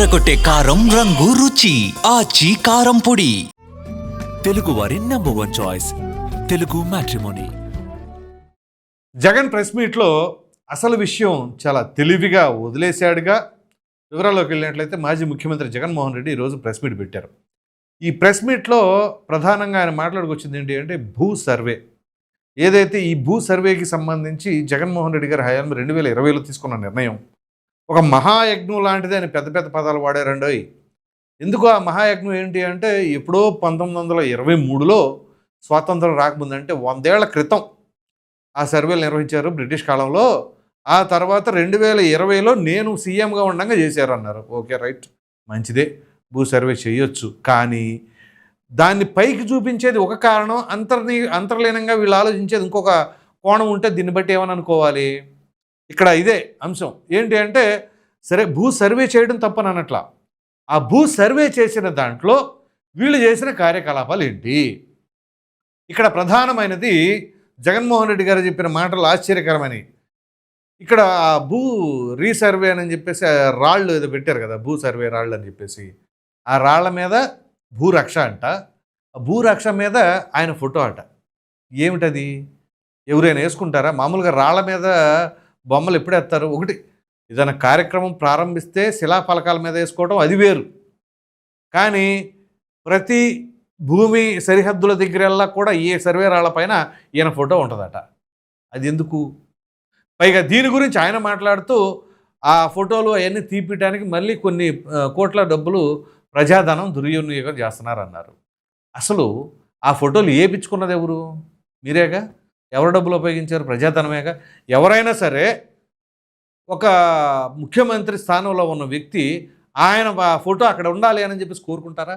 అదరకొట్టే కారం రంగు రుచి ఆచి కారం పొడి. తెలుగు వారి #1 choice Telugu matrimony. Jagan press మీట్లో అసలు విషయం చాలా తెలివిగా వదిలేశాడుగా. వివరాల్లోకి వెళ్ళినట్లయితే మాజీ ముఖ్యమంత్రి జగన్మోహన్ రెడ్డి ఈరోజు ప్రెస్ మీట్ పెట్టారు. ఈ ప్రెస్ మీట్లో ప్రధానంగా ఆయన మాట్లాడుకొచ్చింది ఏంటి అంటే భూ సర్వే. ఏదైతే ఈ భూ సర్వేకి సంబంధించి జగన్మోహన్ రెడ్డి గారి హయాంలో 2020లో తీసుకున్న నిర్ణయం ఒక మహాయజ్ఞం లాంటిది అని పెద్ద పెద్ద పదాలు వాడారండోయ్. ఎందుకు ఆ మహాయజ్ఞం ఏంటి అంటే ఎప్పుడో 1923లో స్వాతంత్రం రాకముందు, అంటే 100 ఏళ్ల క్రితం ఆ సర్వేలు నిర్వహించారు బ్రిటిష్ కాలంలో. ఆ తర్వాత 2020లో నేను సీఎంగా ఉండగా చేశారు అన్నారు. ఓకే, రైట్, మంచిదే, భూ సర్వే చేయొచ్చు. కానీ దాన్ని పైకి చూపించేది ఒక కారణం, అంతర్లీనంగా వీళ్ళు ఆలోచించేది ఇంకొక కోణం ఉంటే దీన్ని బట్టి ఏమని అనుకోవాలి. ఇక్కడ ఇదే అంశం ఏంటి అంటే, సరే భూ సర్వే చేయడం తప్పని అనట్లా, ఆ భూ సర్వే చేసిన దాంట్లో వీళ్ళు చేసిన కార్యకలాపాలు ఏంటి. ఇక్కడ ప్రధానమైనది జగన్మోహన్ రెడ్డి గారు చెప్పిన మాటలు ఆశ్చర్యకరమని. ఇక్కడ ఆ భూ రీసర్వే అని చెప్పేసి రాళ్ళు ఏదో పెట్టారు కదా, భూ సర్వే రాళ్ళు అని చెప్పేసి, ఆ రాళ్ల మీద భూరక్ష అంట, ఆ భూరక్ష మీద ఆయన ఫోటో అట. ఏమిటది, ఎవరైనా వేసుకుంటారా? మామూలుగా రాళ్ల మీద బొమ్మలు ఎప్పుడు వేస్తారు? ఒకటి ఏదైనా కార్యక్రమం ప్రారంభిస్తే శిలాఫలకాల మీద వేసుకోవడం అది వేరు, కానీ ప్రతి భూమి సరిహద్దుల దగ్గరల్లా కూడా ఈ సర్వే రాళ్లపైన ఈయన ఫోటో ఉంటుందట. అది ఎందుకు? పైగా దీని గురించి ఆయన మాట్లాడుతూ ఆ ఫోటోలు అవన్నీ తీపియటానికి మళ్ళీ కొన్ని కోట్ల డబ్బులు ప్రజాధనం దుర్వినియోగం చేస్తున్నారన్నారు. అసలు ఆ ఫోటోలు ఏపించుకున్నది ఎవరు? మీరేగా. ఎవరు డబ్బులు ఉపయోగించారు? ప్రజాధనమేగా. ఎవరైనా సరే ఒక ముఖ్యమంత్రి స్థానంలో ఉన్న వ్యక్తి ఆయన ఫోటో అక్కడ ఉండాలి అని చెప్పేసి కోరుకుంటారా?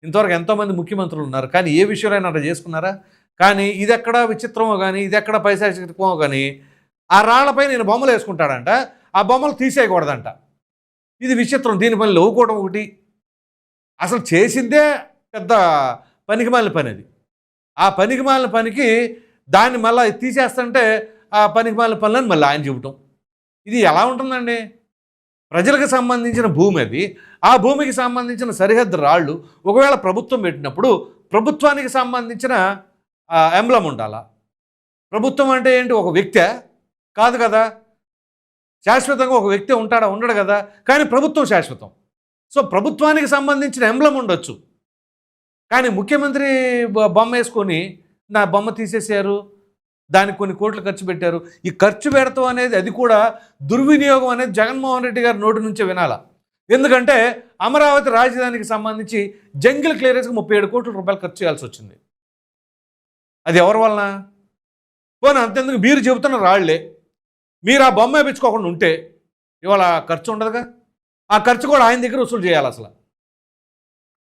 ఇంతవరకు ఎంతోమంది ముఖ్యమంత్రులు ఉన్నారు, కానీ ఏ విషయంలో అట్లా చేసుకున్నారా? కానీ ఇది ఎక్కడ విచిత్రమో కానీ, ఇది ఎక్కడ పైశాచికమో కానీ, ఆ రాళ్లపై నేను బొమ్మలు వేసుకుంటాడంట, ఆ బొమ్మలు తీసేయకూడదంట. ఇది విచిత్రం. దీని పని లవ్వుకోవడం ఒకటి. అసలు చేసిందే పెద్ద పనికిమాలిన పని అది. ఆ పనికిమాలిన పనికి దాన్ని మళ్ళీ తీసేస్తుంటే ఆ పనికిమాలిన పనులని మళ్ళీ ఆయన చెబుతాం. ఇది ఎలా ఉంటుందండి? ప్రజలకు సంబంధించిన భూమి అది, ఆ భూమికి సంబంధించిన సరిహద్దు రాళ్ళు ఒకవేళ ప్రభుత్వం పెట్టినప్పుడు ప్రభుత్వానికి సంబంధించిన ఎంబ్లం ఉండాలా? ప్రభుత్వం అంటే ఏంటి? ఒక వ్యక్తే కాదు కదా. శాశ్వతంగా ఒక వ్యక్తి ఉంటాడా? ఉండడు కదా. కానీ ప్రభుత్వం శాశ్వతం. సో ప్రభుత్వానికి సంబంధించిన ఎంబ్లం ఉండొచ్చు, కానీ ముఖ్యమంత్రి బొమ్మ వేసుకొని నా బొమ్మ తీసేశారు, దానికి కొన్ని కోట్లు ఖర్చు పెట్టారు. ఈ ఖర్చు పెడతాం అనేది, అది కూడా దుర్వినియోగం అనేది జగన్మోహన్ రెడ్డి గారి నోటి నుంచే వినాలా. ఎందుకంటే అమరావతి రాజధానికి సంబంధించి జంగిల్ క్లియరెన్స్కి 37 కోట్ల రూపాయలు ఖర్చు చేయాల్సి వచ్చింది. అది ఎవరి వలన? పోనీ అంతెందుకు, మీరు చెబుతున్న రాళ్లే మీరు ఆ బొమ్మ వేయించుకోకుండా ఉంటే ఇవాళ ఖర్చు ఉండదుగా. ఆ ఖర్చు కూడా ఆయన దగ్గర వసూలు చేయాలి. అసలు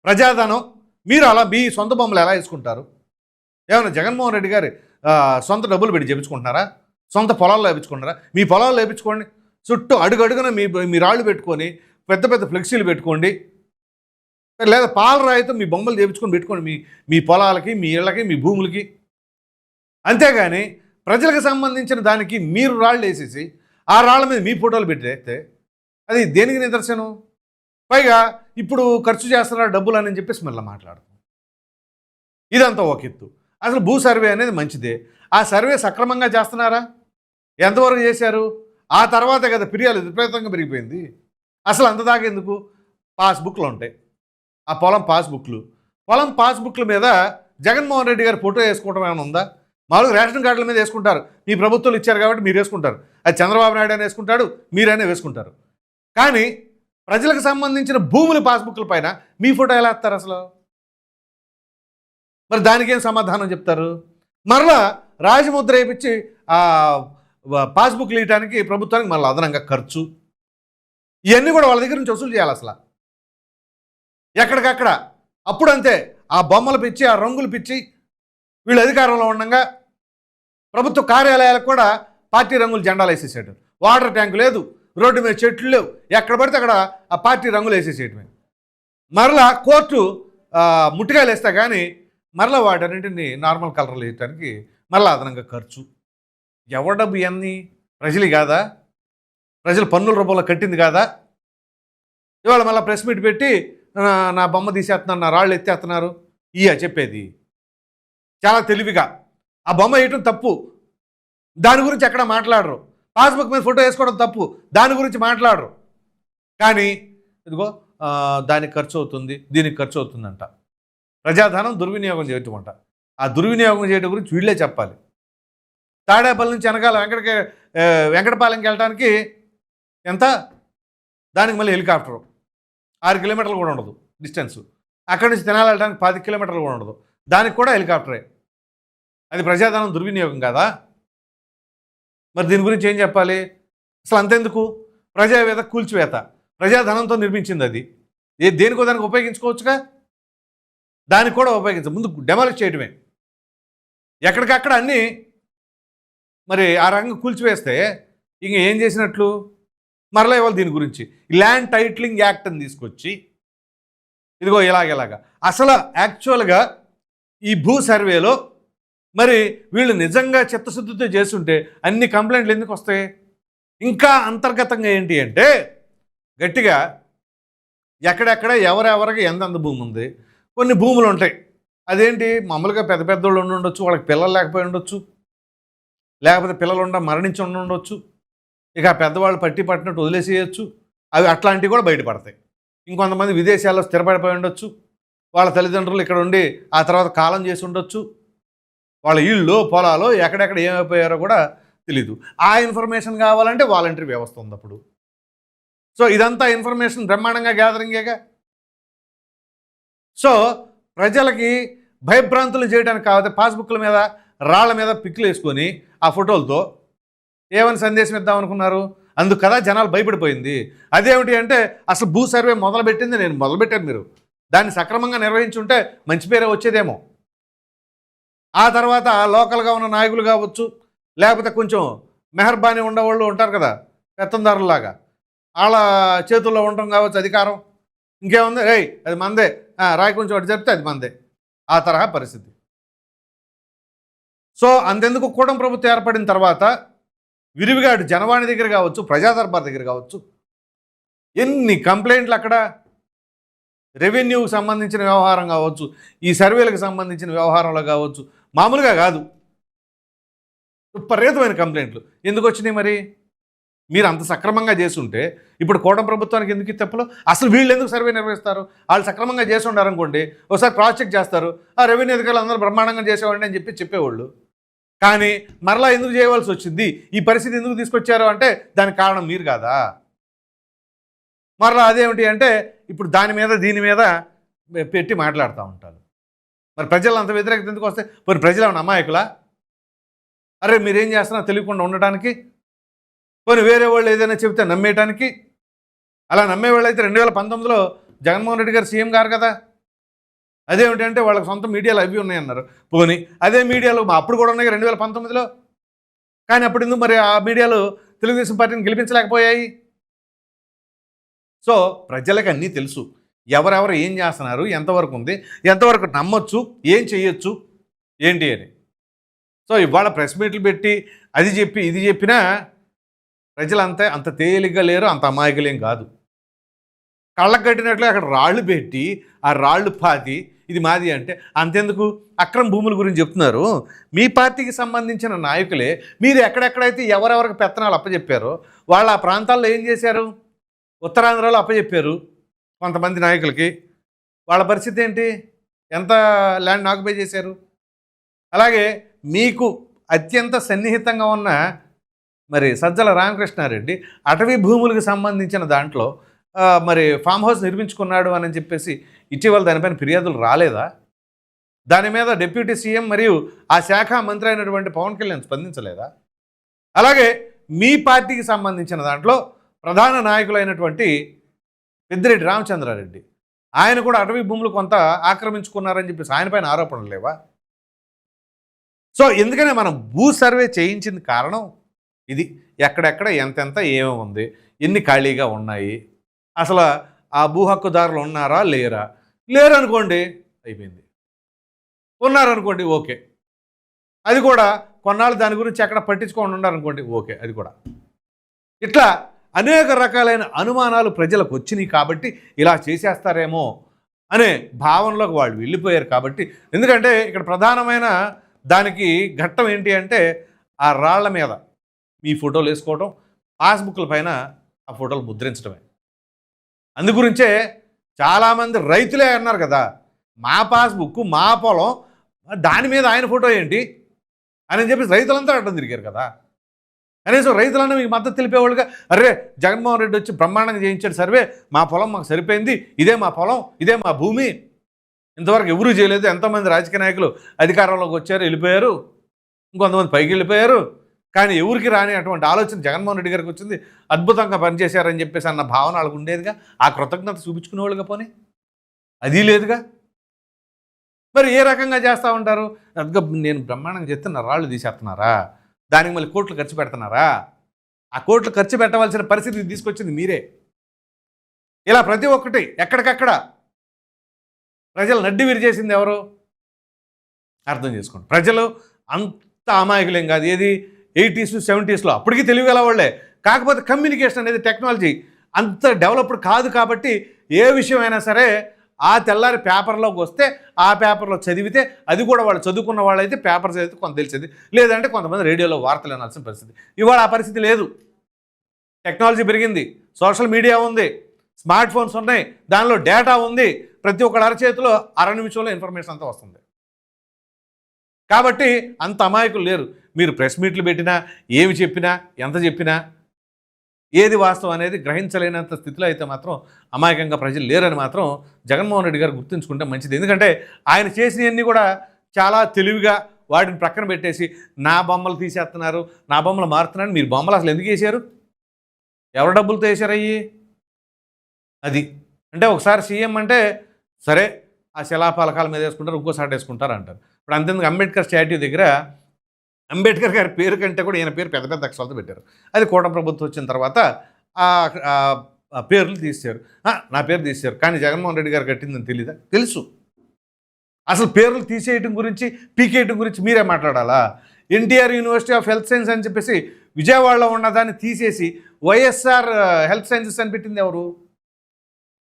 ప్రజాధనం మీరు అలా మీ సొంత బొమ్మలు ఎలా వేసుకుంటారు? ఏమన్నా జగన్మోహన్ రెడ్డి గారి సొంత డబ్బులు పెట్టి చేయించుకుంటున్నారా? సొంత పొలాల్లో వేయించుకుంటారా? మీ పొలాల్లో వేయించుకోండి, చుట్టూ అడుగడుగున మీ రాళ్ళు పెట్టుకొని పెద్ద పెద్ద ఫ్లెక్సీలు పెట్టుకోండి, లేదా పాలరాయితో మీ బొమ్మలు చేయించుకొని పెట్టుకోండి మీ పొలాలకి, మీ ఇళ్ళకి, మీ భూములకి. అంతేగాని ప్రజలకు సంబంధించిన దానికి మీరు రాళ్ళు వేసేసి ఆ రాళ్ళ మీద మీ ఫోటోలు పెట్టేస్తే అది దేనికి నిదర్శనం? పైగా ఇప్పుడు ఖర్చు చేస్తున్నారు డబ్బులు అని చెప్పేసి మళ్ళీ మాట్లాడుతాం. ఇదంతా ఒక ఎత్తు. అసలు భూ సర్వే అనేది మంచిదే. ఆ సర్వే సక్రమంగా చేస్తున్నారా? ఎంతవరకు చేశారు? ఆ తర్వాత కదా ఫిర్యాదు విపరీతంగా పెరిగిపోయింది. అసలు అంతదాకా ఎందుకు? పాస్బుక్లు ఉంటాయి, ఆ పొలం పాస్బుక్ల మీద జగన్మోహన్ రెడ్డి గారి ఫోటో వేసుకోవడం ఏమైనా ఉందా? మామూలుగా రేషన్ కార్డుల మీద వేసుకుంటారు. మీ ప్రభుత్వాలు ఇచ్చారు కాబట్టి మీరు వేసుకుంటారు. అది చంద్రబాబు నాయుడు అయినా వేసుకుంటాడు, మీరైనా వేసుకుంటారు. కానీ ప్రజలకు సంబంధించిన భూముల పాస్బుక్ల పైన మీ ఫోటో ఎలా వేస్తారు అసలు? మరి దానికేం సమాధానం చెప్తారు? మరలా రాజముద్ర వేయించి పాస్బుక్లు ఇవ్వడానికి ప్రభుత్వానికి మళ్ళీ అదనంగా ఖర్చు, ఇవన్నీ కూడా వాళ్ళ దగ్గర నుంచి వసూలు చేయాలి అసలు ఎక్కడికక్కడ. అప్పుడు అంతే, ఆ బొమ్మలు పిచ్చి, ఆ రంగులు పిచ్చి వీళ్ళు అధికారంలో ఉండగా ప్రభుత్వ కార్యాలయాలకు కూడా పార్టీ రంగులు జెండాలు వేసేసాడు. వాటర్ ట్యాంకు లేదు, రోడ్డు మీద చెట్లు లేవు, ఎక్కడ పడితే అక్కడ ఆ పార్టీ రంగులు వేసేసేయటమే. మరలా కోర్టు ముట్టికాయలు వేస్తా కానీ మరలా వాటన్నింటినీ నార్మల్ కలర్లు వేయటానికి మరలా అదనంగా ఖర్చు. ఎవరి డబ్బు ఇవన్నీ? ప్రజలు కాదా? ప్రజలు పన్నుల రూపంలో కట్టింది కాదా? ఇవాళ మళ్ళీ ప్రెస్ మీట్ పెట్టి నా బొమ్మ తీసేస్తున్నారు, నా రాళ్ళు ఎత్తేస్తున్నారు. చెప్పేది చాలా తెలివిగా. ఆ బొమ్మ వేయటం తప్పు, దాని గురించి ఎక్కడ మాట్లాడరు. పాస్బుక్ మీద ఫోటో వేసుకోవడం తప్పు, దాని గురించి మాట్లాడరు. కానీ ఇదిగో దానికి ఖర్చు అవుతుంది, దీనికి ఖర్చు అవుతుందంట. ప్రజాధనం దుర్వినియోగం చేయటం అంట. ఆ దుర్వినియోగం చేయడం గురించి వీళ్ళే చెప్పాలి. తాడేపల్లి నుంచి వెనకాల వెంకటపాలెంకి వెళ్ళడానికి ఎంత, దానికి మళ్ళీ హెలికాప్టరు 6 కిలోమీటర్లు కూడా ఉండదు డిస్టెన్సు. అక్కడి నుంచి తెనాలి వెళ్ళడానికి 10 కిలోమీటర్లు కూడా ఉండదు, దానికి కూడా హెలికాప్టరే. అది ప్రజాధనం దుర్వినియోగం కాదా? మరి దీని గురించి ఏం చెప్పాలి? అసలు అంతెందుకు, ప్రజావేద కూల్చివేత, ప్రజాధనంతో నిర్మించింది అది. దేనికో దానికి ఉపయోగించుకోవచ్చుగా, దానికి కూడా ఉపయోగించదు. ముందు డెమాలిష్ చేయడమే. ఎక్కడికక్కడ అన్నీ మరి ఆ రంగం కూల్చివేస్తే ఇంక ఏం చేసినట్లు? మరలా ఇవాళ దీని గురించి ల్యాండ్ టైటిలింగ్ యాక్ట్ అని తీసుకొచ్చి ఇదిగో ఇలాగ అసలు యాక్చువల్గా ఈ భూ సర్వేలో మరి వీళ్ళు నిజంగా చిత్తశుద్ధితో చేస్తుంటే అన్ని కంప్లైంట్లు ఎందుకు వస్తాయి? ఇంకా అంతర్గతంగా ఏంటి అంటే గట్టిగా ఎక్కడెక్కడ ఎవరెవరికి ఎంతెంత భూమి ఉంది. కొన్ని భూములు ఉంటాయి, అదేంటి మామూలుగా పెద్ద పెద్దోళ్ళు ఉండి ఉండొచ్చు, వాళ్ళకి పిల్లలు లేకపోయి ఉండొచ్చు, లేకపోతే పిల్లలు మరణించి ఉండొచ్చు. ఇక పెద్దవాళ్ళు పట్టినట్టు వదిలేసేయచ్చు. అవి అట్లాంటివి కూడా బయటపడతాయి. ఇంకొంతమంది విదేశాల్లో స్థిరపడిపోయి ఉండొచ్చు, వాళ్ళ తల్లిదండ్రులు ఇక్కడ ఉండి ఆ తర్వాత కాలం చేసి ఉండొచ్చు. వాళ్ళ ఇళ్ళు పొలాలు ఎక్కడెక్కడ ఏమైపోయారో కూడా తెలీదు. ఆ ఇన్ఫర్మేషన్ కావాలంటే వాలంటరీ వ్యవస్థ ఉంది అప్పుడు. సో ఇదంతా ఇన్ఫర్మేషన్ బ్రహ్మాండంగా గ్యాదరింగేగా. సో ప్రజలకి భయభ్రాంతులు చేయడానికి కాకపోతే పాస్బుక్ల మీద రాళ్ల మీద పిక్లు వేసుకొని ఆ ఫోటోలతో ఏమని సందేశం ఇద్దామనుకున్నారు? అందుకు కదా జనాలు భయపడిపోయింది. అదేమిటి అంటే అసలు భూ సర్వే మొదలుపెట్టింది నేను, మొదలుపెట్టారు మీరు. దాన్ని సక్రమంగా నిర్వహించుంటే మంచి పేరే వచ్చేదేమో. ఆ తర్వాత లోకల్గా ఉన్న నాయకులు కావచ్చు, లేకపోతే కొంచెం మెహర్బానీ ఉండేవాళ్ళు ఉంటారు కదా పెత్తందారులాగా, వాళ్ళ చేతుల్లో ఉండటం కావచ్చు అధికారం. ఇంకేముంది, అది మందే, రాయి కొంచెం అటు చెప్తే అది మందే, ఆ తరహా పరిస్థితి. సో అంతెందుకు కూటమి ప్రభుత్వం ఏర్పడిన తర్వాత విరివిగా అటు జనవాణి దగ్గర కావచ్చు, ప్రజా దర్బార్ దగ్గర కావచ్చు, ఎన్ని కంప్లైంట్లు అక్కడ. రెవెన్యూకి సంబంధించిన వ్యవహారం కావచ్చు, ఈ సర్వేలకు సంబంధించిన వ్యవహారంలో కావచ్చు, మామూలుగా కాదు, విపరీతమైన కంప్లైంట్లు. ఎందుకు వచ్చినాయి మరి? మీరు అంత సక్రమంగా చేసుంటే ఇప్పుడు కూటమి ప్రభుత్వానికి ఎందుకు తెప్పలు? అసలు వీళ్ళు ఎందుకు సర్వే నిర్వహిస్తారు? వాళ్ళు సక్రమంగా చేసి ఉండారనుకోండి, ఒకసారి క్రాస్ చెక్ చేస్తారు, ఆ రెవెన్యూ అధికారులు అందరూ బ్రహ్మాండంగా చేసేవాడిని అని చెప్పేవాళ్ళు. కానీ మరలా ఎందుకు చేయవలసి వచ్చింది, ఈ పరిస్థితి ఎందుకు తీసుకొచ్చారు అంటే దానికి కారణం మీరు కాదా? మరలా అదేమిటి అంటే ఇప్పుడు దాని మీద దీని మీద పెట్టి మాట్లాడుతూ ఉంటారు. మరి ప్రజలు అంత వ్యతిరేకత ఎందుకు వస్తాయి? మరి ప్రజలు ఏమన్నా అమాయకులా? అరే మీరేం చేస్తున్నా తెలియకుండా ఉండటానికి, కొన్ని వేరే వాళ్ళు ఏదైనా చెబితే నమ్మేయటానికి. అలా నమ్మేవాళ్ళు అయితే 2019లో జగన్మోహన్ రెడ్డి గారు సీఎం గారు కదా. అదేమిటంటే వాళ్ళకి సొంత మీడియాలు అవి ఉన్నాయన్నారు. పోనీ అదే మీడియాలో అప్పుడు కూడా ఉన్నాయి 2019లో. కానీ అప్పుడు ఎందుకు మరి ఆ మీడియాలు తెలుగుదేశం పార్టీని గెలిపించలేకపోయాయి? సో ప్రజలకు అన్నీ తెలుసు, ఎవరెవరు ఏం చేస్తున్నారు, ఎంతవరకు ఉంది, ఎంతవరకు నమ్మొచ్చు, ఏం చేయొచ్చు ఏంటి అని. సో ఇవాళ ప్రెస్ మీట్లు పెట్టి అది చెప్పి ఇది చెప్పినా ప్రజలంతా అంత తేలిగ్గా లేరు, అంత అమాయకులేం కాదు. కళ్ళకు కట్టినట్లు అక్కడ రాళ్ళు పెట్టి ఆ రాళ్ళు పాతి ఇది మాది అంటే అంతెందుకు? అక్రమ భూముల గురించి చెప్తున్నారు. మీ పార్టీకి సంబంధించిన నాయకులే మీరు ఎక్కడెక్కడైతే ఎవరెవరికి పెత్తనాలు అప్పచెప్పారో వాళ్ళు ఆ ప్రాంతాల్లో ఏం చేశారు? ఉత్తరాంధ్రలో అప్పచెప్పారు కొంతమంది నాయకులకి. వాళ్ళ పరిస్థితి ఏంటి? ఎంత ల్యాండ్ ఆక్యుపై చేశారు? అలాగే మీకు అత్యంత సన్నిహితంగా ఉన్న మరి సజ్జల రామకృష్ణారెడ్డి అటవీ భూములకు సంబంధించిన దాంట్లో మరి ఫామ్ హౌస్ నిర్మించుకున్నాడు అని చెప్పేసి ఇటీవల దానిపైన ఫిర్యాదులు రాలేదా? దాని మీద డిప్యూటీ సీఎం మరియు ఆ శాఖ మంత్రి అయినటువంటి పవన్ కళ్యాణ్ స్పందించలేదా? అలాగే మీ పార్టీకి సంబంధించిన దాంట్లో ప్రధాన నాయకులైనటువంటి పెద్దిరెడ్డి రామచంద్రారెడ్డి ఆయన కూడా అటవీ భూములు కొంత ఆక్రమించుకున్నారని చెప్పేసి ఆయన పైన ఆరోపణలు లేవా? సో ఎందుకనే మనం భూ సర్వే చేయించింది కారణం ఇది. ఎక్కడెక్కడ ఎంతెంత ఏమేమి ఉంది, ఎన్ని ఖాళీగా ఉన్నాయి, అసలు ఆ భూ హక్కుదారులు ఉన్నారా లేరా? లేరు అనుకోండి అయిపోయింది, ఉన్నారనుకోండి ఓకే, అది కూడా కొన్నాళ్ళు దాని గురించి ఎక్కడ పట్టించుకొని ఉన్నారనుకోండి ఓకే, అది కూడా. ఇట్లా అనేక రకాలైన అనుమానాలు ప్రజలకు వచ్చినాయి కాబట్టి ఇలా చేసేస్తారేమో అనే భావనలోకి వాళ్ళు వెళ్ళిపోయారు కాబట్టి, ఎందుకంటే ఇక్కడ ప్రధానమైన దానికి ఘట్టం ఏంటి అంటే ఆ రాళ్ల మీద మీ ఫోటోలు వేసుకోవడం, పాస్బుక్ల పైన ఆ ఫోటోలు ముద్రించడమే. అందుగురించే చాలామంది రైతులే అన్నారు కదా, మా పాస్బుక్ మా పొలం దాని మీద ఆయన ఫోటో ఏంటి అని చెప్పి రైతులంతా అడ్డం తిరిగారు కదా. కనీసం రైతులన్నా మీకు మద్దతు తెలిపేవాళ్ళుగా, అరే జగన్మోహన్ రెడ్డి వచ్చి బ్రహ్మాండంగా చేయించాడు సర్వే, మా పొలం మాకు సరిపోయింది, ఇదే మా పొలం, ఇదే మా భూమి, ఇంతవరకు ఎవరూ చేయలేదు. ఎంతోమంది రాజకీయ నాయకులు అధికారంలోకి వచ్చారు, వెళ్ళిపోయారు, ఇంకొంతమంది పైకి వెళ్ళిపోయారు, కానీ ఎవరికి రాని అటువంటి ఆలోచన జగన్మోహన్ రెడ్డి గారికి వచ్చింది, అద్భుతంగా పనిచేశారని చెప్పేసి అన్న భావన వాళ్ళకు ఉండేదిగా. ఆ కృతజ్ఞత చూపించుకునేవాళ్ళుగా పోనీ అది లేదుగా. మరి ఏ రకంగా చేస్తూ ఉంటారు? అదిగా నేను బ్రహ్మాండంగా చేస్తున్న రాళ్ళు తీసేస్తున్నారా, దానికి మళ్ళీ కోట్లు ఖర్చు పెడుతున్నారా? ఆ కోట్లు ఖర్చు పెట్టవలసిన పరిస్థితి తీసుకొచ్చింది మీరే. ఇలా ప్రతి ఒక్కటి ఎక్కడికక్కడ ప్రజలు నడ్డి విరిచేసింది ఎవరు అర్థం చేసుకోండి. ప్రజలు అంత అమాయకులేం కాదు. ఏది 80s 70sలో అప్పటికీ తెలివిగల వాళ్ళే. కాకపోతే కమ్యూనికేషన్ అనేది టెక్నాలజీ అంత డెవలప్డ్ కాదు కాబట్టి ఏ విషయమైనా సరే ఆ తెల్లారి పేపర్లోకి వస్తే ఆ పేపర్లో చదివితే, అది కూడా వాళ్ళు చదువుకున్న వాళ్ళైతే పేపర్ చదివితే కొంత తెలిసేది, లేదంటే కొంతమంది రేడియోలో వార్తలు వినాల్సిన పరిస్థితి. ఇవాళ ఆ పరిస్థితి లేదు. టెక్నాలజీ పెరిగింది, సోషల్ మీడియా ఉంది, స్మార్ట్ ఫోన్స్ ఉన్నాయి, దానిలో డేటా ఉంది, ప్రతి ఒక్కరి అరచేతిలో అర నిమిషంలో ఇన్ఫర్మేషన్ అంతా వస్తుంది. కాబట్టి అంత అమాయకులు లేరు. మీరు ప్రెస్ మీట్లు పెట్టినా, ఏమి చెప్పినా, ఎంత చెప్పినా ఏది వాస్తవం అనేది గ్రహించలేనంత స్థితిలో అయితే మాత్రం అమాయకంగా ప్రజలు లేరని మాత్రం జగన్మోహన్ రెడ్డి గారు గుర్తుంచుకుంటే మంచిది. ఎందుకంటే ఆయన చేసినవన్నీ కూడా చాలా తెలివిగా వాటిని ప్రక్కన పెట్టేసి నా బొమ్మలు తీసేస్తున్నారు, నా బొమ్మలు మారుతున్నారని. మీరు బొమ్మలు అసలు ఎందుకు వేసారు? ఎవరి డబ్బులతో వేసారయ్యి? అది అంటే ఒకసారి సీఎం అంటే సరే ఆ శిలాఫలకాల మీద వేసుకుంటారు, ఇంకోసారి వేసుకుంటారు అంటారు. ఇప్పుడు అంతేందుకు అంబేద్కర్ స్టాట్యూ దగ్గర అంబేద్కర్ గారి పేరు కంటే కూడా ఈయన పేరు పెద్ద పెద్ద అక్షరాలతో పెట్టారు. అది కూటమి ప్రభుత్వం వచ్చిన తర్వాత ఆ పేర్లు తీశారు. నా పేరు తీశారు, కానీ జగన్మోహన్ రెడ్డి గారు కట్టిందని తెలీదా? తెలుసు. అసలు పేర్లు తీసేయటం గురించి, పీకేయటం గురించి మీరే మాట్లాడాలా? NTR university of health science అని చెప్పేసి విజయవాడలో ఉన్నదాన్ని తీసేసి వైఎస్ఆర్ హెల్త్ సైన్సెస్ అని పెట్టింది ఎవరు?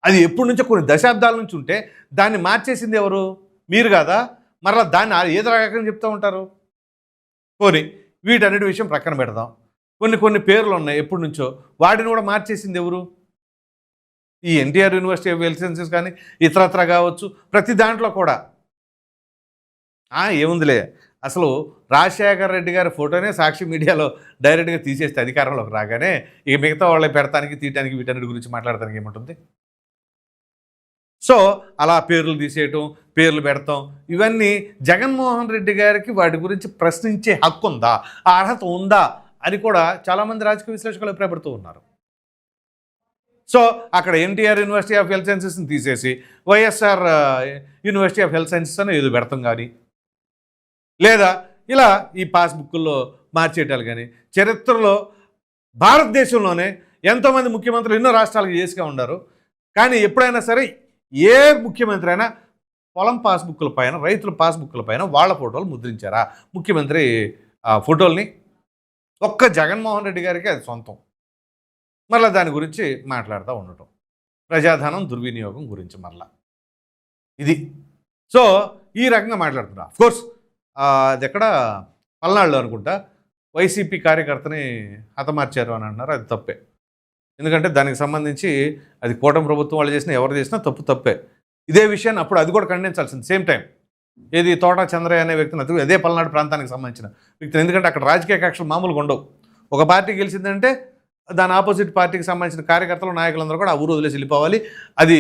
అది ఎప్పటి నుంచో కొన్ని దశాబ్దాల నుంచి ఉంటే దాన్ని మార్చేసింది ఎవరు? మీరు కాదా? మరలా దాన్ని ఏదో రకంగా చెప్తూ ఉంటారు. పోనీ వీటన్నిటి విషయం ప్రక్కన పెడదాం. కొన్ని పేర్లు ఉన్నాయి ఎప్పటి నుంచో, వాటిని కూడా మార్చేసింది ఎవరు? ఈ NTR university of health sciences కానీ ఇతరత్ర కావచ్చు, ప్రతి దాంట్లో కూడా ఏముందిలే, అసలు రాజశేఖర రెడ్డి గారి ఫోటోనే సాక్షి మీడియాలో డైరెక్ట్గా తీసేస్తే అధికారంలోకి రాగానే ఇక మిగతా వాళ్ళకి పెడతానికి, తీయటానికి, వీటన్నిటి గురించి మాట్లాడటానికి ఏముంటుంది? సో అలా పేర్లు తీసేయటం, పేర్లు పెడతాం, ఇవన్నీ జగన్మోహన్ రెడ్డి గారికి వాటి గురించి ప్రశ్నించే హక్కు ఉందా, ఆ అర్హత ఉందా అని కూడా చాలామంది రాజకీయ విశ్లేషకులు అభిప్రాయపడుతూ ఉన్నారు. సో అక్కడ ఎన్టీఆర్ యూనివర్సిటీ ఆఫ్ హెల్త్ సైన్సెస్ని తీసేసి YSR university of health sciences అని ఏదో పెడతాం కానీ, లేదా ఇలా ఈ పాస్బుక్కుల్లో మార్చేయటాలు కానీ, చరిత్రలో భారతదేశంలోనే ఎంతోమంది ముఖ్యమంత్రులు ఎన్నో రాష్ట్రాలకు చేసుగా ఉన్నారు. కానీ ఎప్పుడైనా సరే ఏ ముఖ్యమంత్రి అయినా పొలం పాస్బుక్ల పైన, రైతుల పాస్బుక్ల పైన వాళ్ళ ఫోటోలు ముద్రించారా? ముఖ్యమంత్రి ఫోటోల్ని ఒక్క జగన్మోహన్ రెడ్డి గారికి అది సొంతం. మరలా దాని గురించి మాట్లాడుతూ ఉండటం, ప్రజాధనం దుర్వినియోగం గురించి మరలా ఇది. సో ఈ రకంగా మాట్లాడుతున్నా. అఫ్కోర్స్ అది ఎక్కడ పల్నాడులో అనుకుంటా వైసీపీ కార్యకర్తని హతమార్చారు అని అన్నారు. అది తప్పే. ఎందుకంటే దానికి సంబంధించి అది కూటమి ప్రభుత్వం వాళ్ళు చేసినా, ఎవరు చేసినా తప్పే. ఇదే విషయాన్ని అప్పుడు అది కూడా ఖండించాల్సింది సేమ్ టైం. ఏది తోట చంద్రయ్య అనే వ్యక్తిని, అదే పల్నాడు ప్రాంతానికి సంబంధించిన వ్యక్తిని. ఎందుకంటే అక్కడ రాజకీయ కక్షలు మామూలుగా ఉండవు. ఒక పార్టీ గెలిచిందంటే దాని ఆపోజిట్ పార్టీకి సంబంధించిన కార్యకర్తలు, నాయకులందరూ కూడా ఆ ఊరు వదిలేసి వెళ్ళిపోవాలి. అది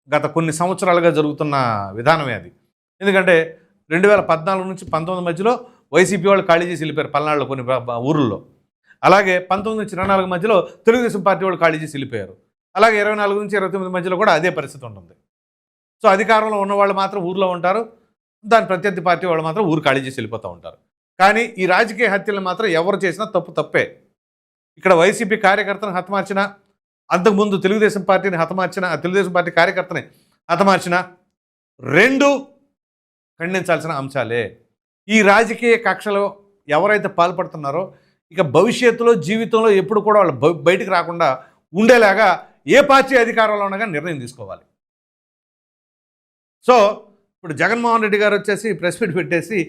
గత కొన్ని సంవత్సరాలుగా జరుగుతున్న విధానమే అది. ఎందుకంటే 2014 నుంచి 19 మధ్యలో వైసీపీ వాళ్ళు ఖాళీ చేసి వెళ్ళిపోయారు పల్నాడులో కొన్ని ఊరుల్లో. అలాగే 19 నుంచి 24 మధ్యలో తెలుగుదేశం పార్టీ వాళ్ళు ఖాళీ చేసి వెళ్ళిపోయారు. అలాగే 24 నుంచి 29 మధ్యలో కూడా అదే పరిస్థితి ఉంటుంది. సో అధికారంలో ఉన్న వాళ్ళు మాత్రం ఊర్లో ఉంటారు, దాని ప్రత్యర్థి పార్టీ వాళ్ళు మాత్రం ఊరు ఖాళీ చేసి వెళ్ళిపోతూ ఉంటారు. కానీ ఈ రాజకీయ హత్యలు మాత్రం ఎవరు చేసినా తప్పే. ఇక్కడ వైసీపీ కార్యకర్తను హతమార్చిన, అంతకుముందు తెలుగుదేశం పార్టీని హతమార్చిన, తెలుగుదేశం పార్టీ కార్యకర్తని హతమార్చిన, రెండు ఖండించాల్సిన అంశాలే. ఈ రాజకీయ కక్షలో ఎవరైతే పాల్పడుతున్నారో ఇక భవిష్యత్తులో జీవితంలో ఎప్పుడు కూడా వాళ్ళు బయటికి రాకుండా ఉండేలాగా ఏ పార్టీ అధికారంలో ఉండగా నిర్ణయం తీసుకోవాలి. సో ఇప్పుడు జగన్మోహన్ రెడ్డి గారు వచ్చేసి ప్రెస్ మీట్ పెట్టేసి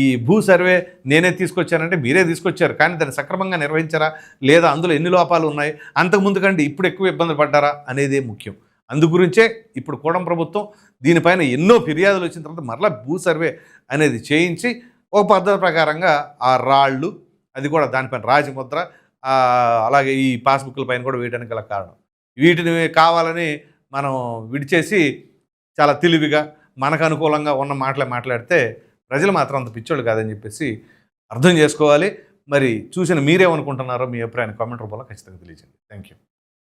ఈ భూ సర్వే నేనే తీసుకొచ్చానంటే మీరే తీసుకొచ్చారు, కానీ దాన్ని సక్రమంగా నిర్వహించారా లేదా, అందులో ఎన్ని లోపాలు ఉన్నాయి, అంతకుముందు కంటే ఇప్పుడు ఎక్కువ ఇబ్బందులు పడ్డారా అనేదే ముఖ్యం. అందుగురించే ఇప్పుడు కూటమి ప్రభుత్వం దీనిపైన ఎన్నో ఫిర్యాదులు వచ్చిన తర్వాత మరలా భూ సర్వే అనేది చేయించి ఒక పద్ధతి ప్రకారంగా ఆ రాళ్ళు, అది కూడా దానిపైన రాజముద్ర, అలాగే ఈ పాస్బుక్ల పైన కూడా వేయడానికి గల కారణం. వీటిని కావాలని మనం విడిచేసి చాలా తెలివిగా మనకు అనుకూలంగా ఉన్న మాటలే మాట్లాడితే ప్రజలు మాత్రం అంత పిచ్చోళ్ళు కాదని చెప్పేసి అర్థం చేసుకోవాలి. మరి చూసిన మీరేమనుకుంటున్నారో మీ అభిప్రాయాన్ని కామెంట్ రూపంలో ఖచ్చితంగా తెలియజేయండి. Thank you.